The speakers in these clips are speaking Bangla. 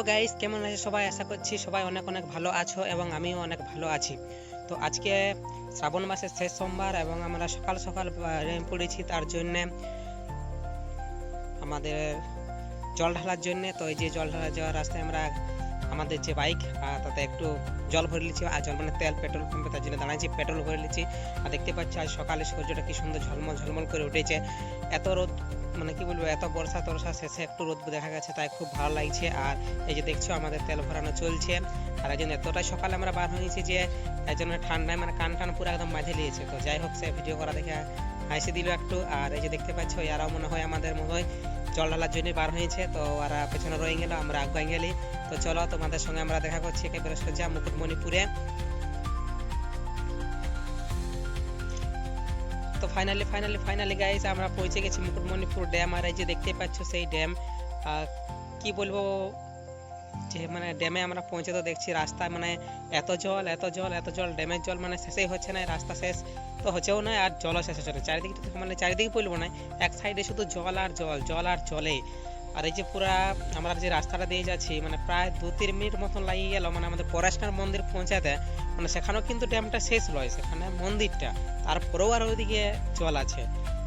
গাইস, কেমন আছে সবাই? আশা করছি সবাই অনেক অনেক ভালো আছো এবং আমিও অনেক ভালো আছি। তো আজকে শ্রাবণ মাসের শেষ সোমবার এবং আমরা সকাল সকাল নেমে পড়েছি তার জন্য আমাদের জল ঢালার জন্য। তো এই যে জল ঢালা যাওয়ার রাস্তায় আমরা আমাদের যে বাইক তাতে একটু জল ভরে নিচ্ছি, আর জল মানে তেল, পেট্রোল পাম্পে তার জন্য দাঁড়াচ্ছি, পেট্রোল ভরে নিচ্ছি। আর দেখতে পাচ্ছি আজ সকালে সূর্যটা কি সুন্দর ঝলমল ঝলমল করে উঠেছে। এত রোদ, মানে কি বলবো, এত বর্ষা টর্ষা শেষে একটু রোদ দেখা গেছে, তাই খুব ভালো লাগছে। আর এই যে দেখছো আমাদের তেল ভরানো চলছে। আর এই জন্য এতটাই সকালে আমরা বার হয়েছি যে এই জন্য ঠান্ডায় মানে কান টান পুরো একদম বাঁধে নিয়েছে। তো যাই হোক, সে ভিডিও করা দেখে হাসি দিল একটু। আর এই যে দেখতে পাচ্ছ এরাও মনে হয় আমাদের মনে হয় জল ঢালার জন্য বার হয়েছে। তো ওরা পেছনে রয়ে গেল, আমরা আগুয়াই গেলি। তো চলো তোমাদের সঙ্গে আমরা দেখা করছি একেবারে সোজা মুকুটমণিপুরে। তো ফাইনালি গাইস আমরা পৌঁছে গেছি মুকুটমণিপুর ড্যাম। আর এই যে দেখতে পাচ্ছ সেই ড্যাম, কি বলবো, যে মানে ড্যামে আমরা পৌঁছে তো দেখছি রাস্তায় মানে এত জল এত জল এত জল, ড্যামের জল মানে শেষই হচ্ছে না, রাস্তা শেষ তো হচ্ছেও না, আর জলও শেষ হচ্ছে না। চারিদিকে মানে চারিদিকে বলবো না, এক সাইডে শুধু জল আর জল, জল আর জলে। আর এই যে পুরা আমরা যে রাস্তাটা দিয়ে যাচ্ছি মানে প্রায় 2-3 মিনিট মতন লাগিয়ে গেল মানে আমাদের পরেশনাথ মন্দির পৌঁছাতে। মানে সেখানেও কিন্তু ড্যামটা শেষ নয়, সেখানে মন্দিরটা, তারপরেও আর ওইদিকে জল আছে।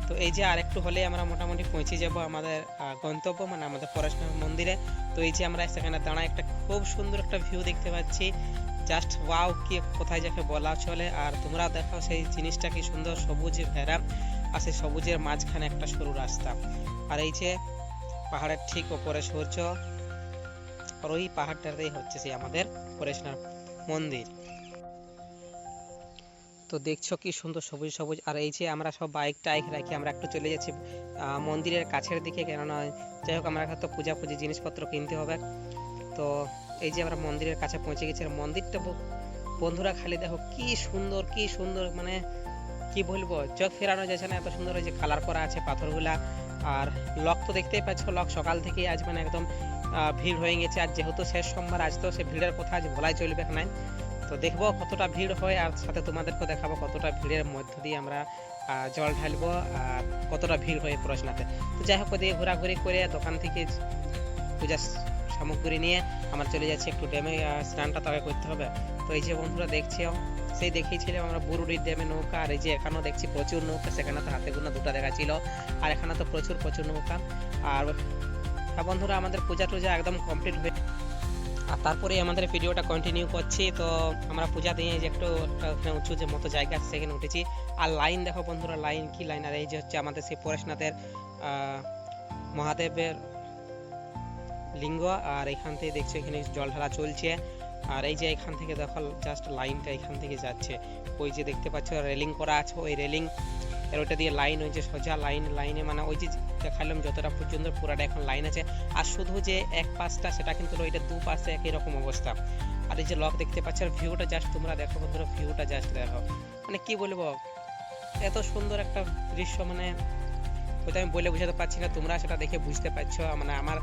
তো এই যে আর একটু হলে আমরা মোটামুটি পৌঁছে যাব আমাদের গন্তব্য, মানে আমাদের পরেশনাথ মন্দিরে। তো এই যে আমরা সেখানে দাঁড়ায় একটা খুব সুন্দর একটা ভিউ দেখতে পাচ্ছি, জাস্ট ওয়াও, কি কোথায় যাকে বলা চলে। আর তোমরা দেখো সেই জিনিসটা কি সুন্দর, সবুজ ঘেরা, আর সেই সবুজের মাঝখানে একটা সরু রাস্তা। আর এই যে পাহাড়ের ঠিক ওপরে সূর্য, আর ওই পাহাড়টাতেই হচ্ছে সেই আমাদের পরেশনাথ মন্দির। তো দেখছো কি সুন্দর সবুজ সবুজ। আর এই যে আমরা সব বাইক টাইক রাখি আমরা একটু চলে যাচ্ছি মন্দিরের কাছের দিকে, কেননা যাই হোক আমরা তো পূজাপুজি জিনিসপত্র কিনতে হবে। তো এই যে আমরা মন্দিরের কাছে পৌঁছে গেছি। আর মন্দিরটা বন্ধুরা খালি দেখো কি সুন্দর কি সুন্দর, মানে কি বলবো, চোখ ফেরানো যাচ্ছে না, এত সুন্দর। ওই যে কালার করা আছে পাথরগুলা। আর লক তো দেখতেই পাচ্ছ, লক সকাল থেকে আজ মানে একদম ভিড় হয়ে গেছে। আর যেহেতু শেষ সোমবার, আজ তো সে ভিড়ের কথা আজ বলাই চলবে না। তো দেখবো কতটা ভিড় হয়, আর সাথে তোমাদেরকে দেখাবো কতটা ভিড়ের মধ্য দিয়ে আমরা জল ঢালবো আর কতটা ভিড় হয় পড়াশোনাতে। তো যাই হোক, ওদিকে ঘোরাঘুরি করে দোকান থেকে পূজার সামগ্রী নিয়ে আমরা চলে যাচ্ছি একটু ড্যামে, স্নানটা তবে করতে হবে। তো এই যে বন্ধুরা দেখছি, সেই দেখিয়েছিলাম আমরা বুরুডির ড্যামে নৌকা। আর এই যে এখানেও দেখছি প্রচুর নৌকা, সেখানে তো হাতে গোনা দুটা দেখা ছিল, আর এখানে তো প্রচুর প্রচুর নৌকা। আর বন্ধুরা আমাদের পূজা টুজা একদম কমপ্লিট হয়ে, আর তারপরে আমাদের ভিডিওটা কন্টিনিউ করছি। তো আমরা পূজা দিয়ে যে একটু ওখানে উঁচু যে মতো জায়গা আছে সেখানে উঠেছি। আর লাইন দেখো বন্ধুরা, লাইন কি লাইন। আর এই যে হচ্ছে আমাদের সেই পরেশনাথের মহাদেবের লিঙ্গ। আর এখান থেকে দেখছো এখানে জল ঢালা চলছে। আর এই যে এখান থেকে দেখো জাস্ট লাইনটা এখান থেকে যাচ্ছে, ওই যে দেখতে পাচ্ছ রেলিং করা আছে, ওই রেলিং এর ওইটা দিয়ে লাইন, ওই যে সোজা লাইনে মানে ওই যে দেখালাম যতটা পর্যন্ত পুরাটা এখন লাইন আছে। আর শুধু যে এক পাশটা সেটা কিন্তু ওইটা দুপাশে একই রকম অবস্থা। আর এই যে লক দেখতে পাচ্ছ, আর ভিউটা জাস্ট তোমরা দেখো বন্ধুরা, ভিউটা জাস্ট দেখো, মানে কি বলবো, এত সুন্দর একটা দৃশ্য, মানে হয়তো আমি বলে বোঝাতে পারছি না, তোমরা সেটা দেখে বুঝতে পারছো। মানে আমার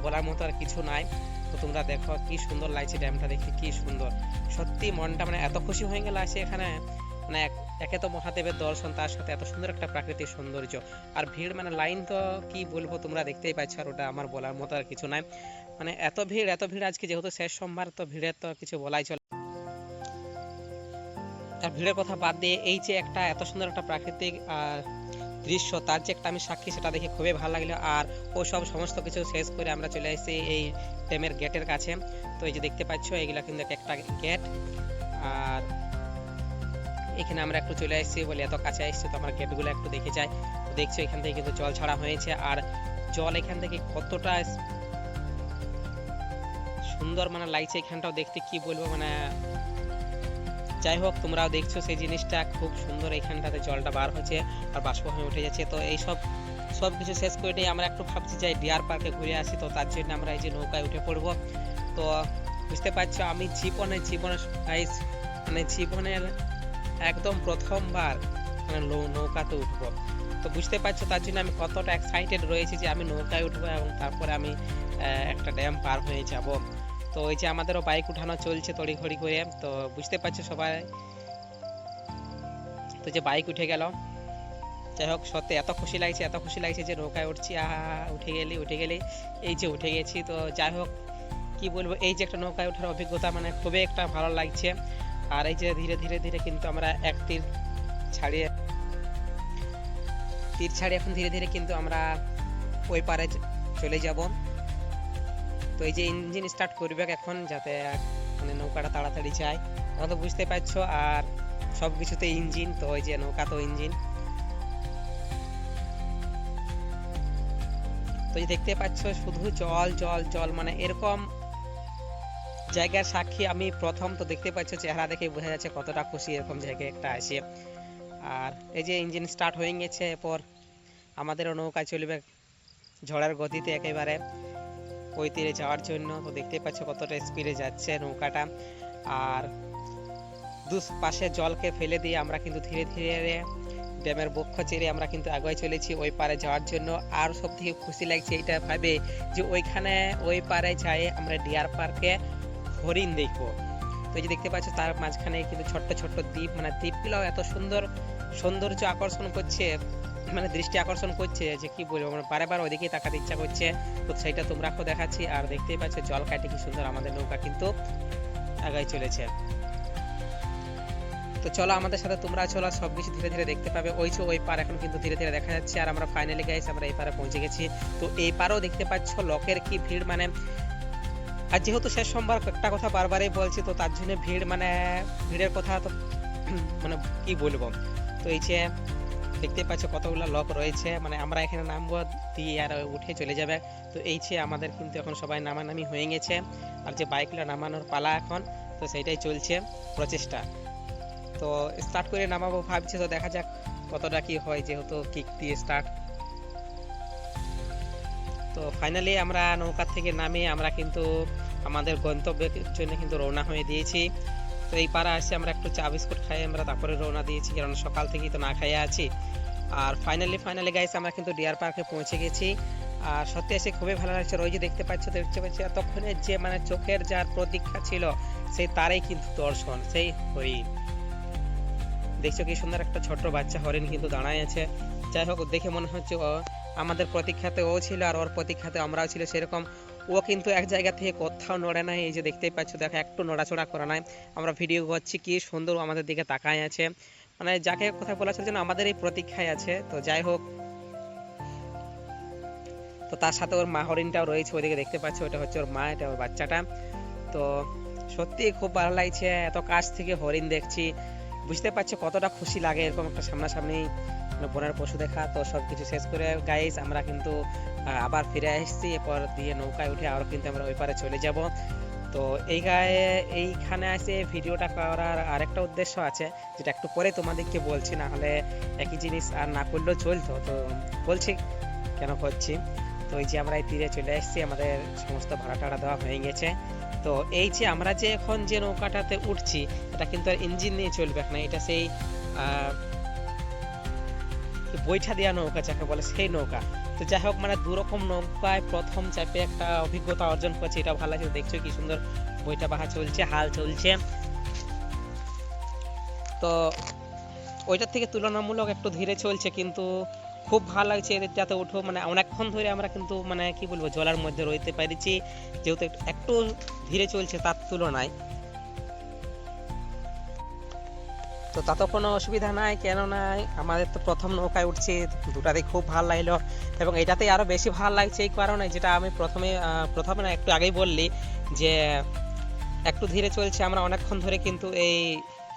বলার মতো আর কিছু নাই। তো তোমরা দেখো কি সুন্দর লাগছে ড্যামটা দেখে, কি সুন্দর, সত্যি মনটা মানে এত খুশি হয়ে গেল আছে এখানে। মানে একে তো মহাদেবের দর্শন, তার সাথে এত সুন্দর একটা প্রাকৃতিক সৌন্দর্য। আর ভিড় মানে লাইন তো কি বলবো, তোমরা দেখতেই পাচ্ছ। আর ওটা আমার বলার মতো আর কিছু নাই, মানে এত ভিড় আজকে, যেহেতু শেষ সোমবার, তো ভিড়ের তো কিছু বলাই চলে। আর ভিড়ের কথা বাদ দিয়ে এই যে একটা এত সুন্দর একটা প্রাকৃতিক দৃশ্য, তার যে একটা আমি সাক্ষী, সেটা দেখে খুবই ভালো লাগলো। আর ও সব সমস্ত কিছু শেষ করে আমরা চলে এসেছি এই ড্যামের গেটের কাছে। তো এই যে দেখতে পাচ্ছ এগুলা কিন্তু একটা গেট। আর এখানে আমরা একটু চলে এসেছি বলে এত কাছে এসেছি, তো আমরা গেটগুলো একটু দেখে যাই। তো দেখছো এখান থেকে কিন্তু জল ছাড়া হয়েছে, আর জল এখান থেকে কতটা সুন্দর মানে লাগছে এখানটাও দেখতে, কি বলবো, মানে যাই হোক তোমরাও দেখছো সেই জিনিসটা খুব সুন্দর। এখানটাতে জলটা বার হচ্ছে আর বাষ্প হয়ে উঠে যাচ্ছে। তো এই সব কিছু শেষ করে নিয়ে আমরা একটু ভাবছি যাই ডিয়ার পার্কে ঘুরে আসি। তো তার জন্য আমরা এই যে নৌকায় উঠে পড়বো। তো বুঝতে পারছো আমি জীবনের মানে জীবনের একদম প্রথমবার মানে নৌকাতে উঠবো। তো বুঝতে পারছো তার জন্য আমি কতটা এক্সাইটেড রয়েছি যে আমি নৌকায় উঠবো এবং তারপরে আমি একটা ড্যাম পার হয়ে যাব। তো ওই যে আমাদেরও বাইক উঠানো চলছে তড়িঘড়ি করে, তো বুঝতে পারছো সবাই। তো যে বাইক উঠে গেল, যাই হোক সত্যি এত খুশি লাগছে যে নৌকায় উঠছি, উঠে গেলি এই যে উঠে গেছি। তো যাই হোক কি বলবো, এই যে একটা নৌকায় ওঠার অভিজ্ঞতা মানে খুবই একটা ভালো লাগছে। আর এই যে ধীরে ধীরে ধীরে কিন্তু আমরা এক ছাড়িয়ে তীর ছাড়িয়ে এখন ধীরে ধীরে কিন্তু আমরা ওই পারে চলে যাব। তো এই যে ইঞ্জিন স্টার্ট করবে এখন, যাতে মানে নৌকাটা তাড়াতাড়ি যায়। তোমরা তো বুঝতে পারছো, আর সব কিছুতে ইঞ্জিন, তো ওই যে নৌকা তো ইঞ্জিন। তো এই দেখতে পাচ্ছ শুধু জল জল জল, মানে এরকম জায়গার সাক্ষী আমি প্রথম। তো দেখতে পাচ্ছ চেহারা দেখে বোঝা যাচ্ছে কতটা খুশি এরকম জায়গায় একটা আসে। আর এই যে ইঞ্জিন স্টার্ট হয়ে গেছে, এরপর আমাদেরও নৌকা চলবে ঝড়ের গতিতে একেবারে ওই তীরে যাওয়ার জন্য। তো দেখতে পাচ্ছ কতটা স্পিডে যাচ্ছে নৌকাটা। আর দুপাশে জলকে ফেলে দিয়ে আমরা কিন্তু ধীরে ধীরে ড্যামের বক্ষ চেড়ে আমরা কিন্তু আগে চলেছি ওই পারে যাওয়ার জন্য। আর সব থেকে খুশি লাগছে এটা ভাবে যে ওইখানে ওই পারে যাই আমরা ডিয়ার পার্কে হরিণ দেখবো। তো এই যে দেখতে পাচ্ছ তার মাঝখানে কিন্তু ছোট্ট ছোট্ট দ্বীপ, মানে দ্বীপগুলো এত সুন্দর সৌন্দর্য আকর্ষণ করছে, মানে দৃষ্টি আকর্ষণ করছে যে কি বলবো, মানে বারবার ওইদিকে তাকাতে ইচ্ছা করছে। তো সেইটা তোমরাকেও দেখাচ্ছি। আর দেখতেই পাচ্ছ জল কাটে কি সুন্দর আমাদের নৌকা কিন্তু আগায় চলেছে। তো চলো আমাদের সাথে তোমরা চলো, সবকিছু ধীরে ধীরে দেখতে পাবে। ওই পার এখন কিন্তু ধীরে ধীরে দেখা যাচ্ছে। আর আমরা ফাইনালি গাইস আমরা এই পারে পৌঁছে গেছি। তো এই পারেও দেখতে পাচ্ছ লোকের কি ভিড়, মানে আর যেহেতু শেষ সোমবার একটা কথা বারবারই বলছি, তো তার জন্য ভিড়, মানে ভিড়ের কথা তো মানে কি বলবো। তো এই যে দেখতে পাচ্ছ কতগুলো লোক রয়েছে, মানে আমরা এখানে নামবো দিয়ে আর উঠে চলে যাবে। তো এই যে আমাদের কিন্তু এখন সবাই নামানামি হয়ে গেছে, আর যে বাইকগুলো নামানোর পালা এখন, তো সেইটাই চলছে প্রচেষ্টা। তো স্টার্ট করে নামাবো ভাবছি, তো দেখা যাক কতটা কি হয়, যেহেতু কিক দিয়ে স্টার্ট। তো ফাইনালি আমরা নৌকা থেকে নামে আমরা কিন্তু আমাদের গন্তব্যের জন্য কিন্তু রওনা হয়ে দিয়েছি। তো এই পাড়া আসে আমরা একটু চা বিস্কুট খাই আমরা, তারপরে রওনা দিয়েছি, কারণ সকাল থেকেই তো না খাইয়ে আছি। আর ফাইনালি গাইস আমরা কিন্তু ডিয়ার পার্কে পৌঁছে গেছি। আর সত্যি এসে খুবই ভালো লাগছে। ওই যে দেখতে পাচ্ছ এতক্ষণের যে মানে চোখের যার প্রতীক্ষা ছিল, সেই তারই কিন্তু দর্শন, সেই হরিণ। দেখছো কি সুন্দর একটা ছোট্ট বাচ্চা হরিণ কিন্তু দাঁড়ায় আছে। যাই হোক, দেখে মনে হচ্ছে আমাদের প্রতীক্ষাতে ও ছিল, আর ওর প্রতীক্ষাতে আমরাও ছিল সেরকম। ও কিন্তু এক জায়গা থেকে কোথাও নড়ে নাই। এই যে দেখতেই পাচ্ছ, দেখো একটু নড়াচড়া করা নাই। আমরা ভিডিও করছি, কি সুন্দর আমাদের দিকে তাকায় আছে, মানে যাকে কথা বলা ছিল যেন আমাদের এই প্রতীক্ষায় আছে। তো যাই হোক, তো তার সাথে ওর মা হরিণটাও রয়েছে ওইদিকে দেখতে পাচ্ছ, ওটা হচ্ছে ওর মা, এটা ওর বাচ্চাটা। তো সত্যি খুব ভালো লাগছে, এত কাছ থেকে হরিণ দেখছি। বুঝতে পারছো কতটা খুশি লাগে এরকম একটা সামনাসামনি বনের পশু দেখা। তো সবকিছু শেষ করে গাইস আমরা কিন্তু আবার ফিরে আসছি। এরপর দিয়ে নৌকায় উঠে আরো কিন্তু আমরা ওই পারে চলে যাব। তো এইখানে আসে ভিডিওটা করার আরেকটা উদ্দেশ্য আছে, যেটা একটু পরে তোমাদেরকে বলছি, না হলে একই জিনিস আর না করলেও চলতো। তো বলছি কেন করছি। তো এই যে আমরা এই তীরে চলে আসছি, আমাদের সমস্ত ভাড়া টাড়া দেওয়া হয়ে গেছে। তো এই যে আমরা যে এখন যে নৌকাটাতে উঠছি, এটা কিন্তু আর ইঞ্জিন নিয়ে চলবে না, এটা সেই বৈঠা দেওয়া নৌকা যাকে বলে, সেই নৌকা। তো যাই হোক, মানে দুরকম নৌকায় প্রথম চাপে একটা অভিজ্ঞতা অর্জন করছে, এটা ভালো লাগছে। দেখছো কি সুন্দর বৈঠা বাহা চলছে, হাল চলছে। তো ওইটার থেকে তুলনামূলক একটু ধীরে চলছে, কিন্তু খুব ভালো লাগছে এদের যাতে উঠো, মানে অনেকক্ষণ ধরে আমরা কিন্তু মানে কি বলবো জলের মধ্যে রইতে পেরেছি, যেহেতু একটু ধীরে চলছে তার তুলনায়। তো তাতে কোনো অসুবিধা নাই, কেননা আমাদের তো প্রথম নৌকায় উঠছি, দুটাতেই খুব ভালো লাগলো। এবং এটাতেই আরো বেশি ভালো লাগছে এই কারণে, যেটা আমি প্রথমে না একটু আগেই বললি, যে একটু ধীরে চলছে, আমরা অনেকক্ষণ ধরে কিন্তু এই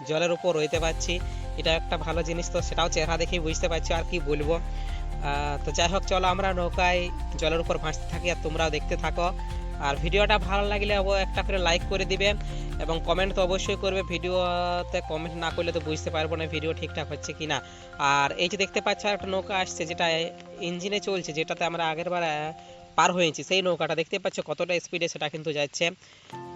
জলের উপর রইতে পারছি, এটা একটা ভালো জিনিস। তো সেটাও চেহারা দেখেই বুঝতে পারছি, আর কি বলবো। তো যাই হোক, চলো আমরা নৌকায় জলের উপর ভাসতে থাকি, আর তোমরাও দেখতে থাকো। আর ভিডিওটা ভালো লাগলে একটা করে লাইক করে দিবে, এবং কমেন্ট তো অবশ্যই করবে। ভিডিওতে কমেন্ট না করলে তো বুঝতে পারবো না ভিডিও ঠিকঠাক হচ্ছে কিনা। আর এই যে দেখতে পাচ্ছ একটা নৌকা আসছে, যেটা ইঞ্জিনে চলছে, যেটাতে আমরা আগের বার পার হয়েছি, সেই নৌকাটা দেখতে পাচ্ছ কতটা স্পিডে সেটা কিন্তু যাচ্ছে।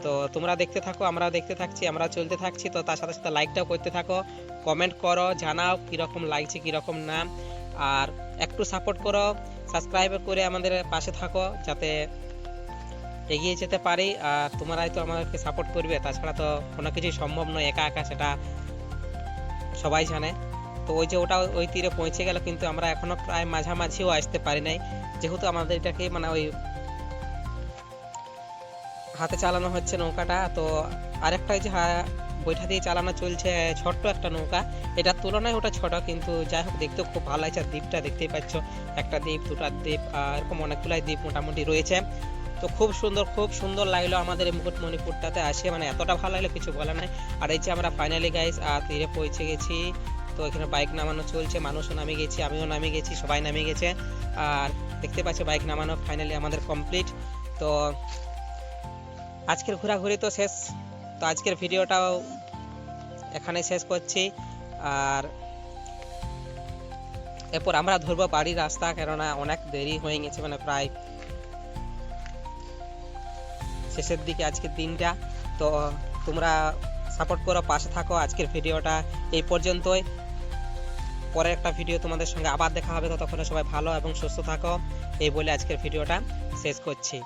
তো তোমরা দেখতে থাকো, আমরাও দেখতে থাকছি, আমরা চলতে থাকছি। তো তার সাথে সাথে লাইকটাও করতে থাকো, কমেন্ট করো, জানাও কীরকম লাগছে কীরকম না। আর একটু সাপোর্ট করো, সাবস্ক্রাইব করে আমাদের পাশে থাকো, যাতে এগিয়ে যেতে পারি। আর তোমরাই তো আমাদেরকে সাপোর্ট করবে, তাছাড়া তো কোনো কিছুই সম্ভব নয় একা একা, সেটা সবাই জানে। তো ওই যে ওটা ওই তীরে পৌঁছে গেল, কিন্তু আমরা এখনো প্রায় মাঝামাঝিও আসতে পারি নাই, যেহেতু আমাদের এটাকে মানে ওই হাতে চালানো হচ্ছে নৌকাটা। তো আরেকটা যে বৈঠা দিয়ে চালানো চলছে ছোট্ট একটা নৌকা, এটার তুলনায় ওটা ছোট, কিন্তু যাই হোক দেখতেও খুব ভালো লাগছে। আর দ্বীপটা দেখতেই পাচ্ছ, একটা দ্বীপ, দুটা দ্বীপ, এরকম অনেকগুলাই দ্বীপ মোটামুটি রয়েছে। তো খুব সুন্দর লাগলো আমাদের এই মুকুটমণিপুরটাতে আসে, মানে এতটা ভালো লাগলো কিছু বলার নাই। আর এই যে আমরা ফাইনালি গাইস তীরে পৌঁছে গেছি। তো এখানে বাইক নামানো চলছে, মানুষও নামে গেছে, আমিও নামে গেছি, সবাই নামে গেছে। আর দেখতে পাচ্ছ বাইক নামানো ফাইনালি আমাদের কমপ্লিট। তো আজকের ঘোরাঘুরি তো শেষ। তো আজকের ভিডিওটাও এখানে শেষ করছি। আর এরপর আমরা ধরবো বাড়ির রাস্তা, কেননা অনেক দেরি হয়ে গেছে, মানে প্রায় শেষের দিকে আজকের দিনটা। তো তোমরা সাপোর্ট করো, পাশে থাকো। আজকের ভিডিওটা এই পর্যন্তই। পরের একটা ভিডিও তোমাদের সঙ্গে আবার দেখা হবে। ততক্ষণে সবাই ভালো এবং সুস্থ থাকো, এই বলে আজকের ভিডিওটা শেষ করছি।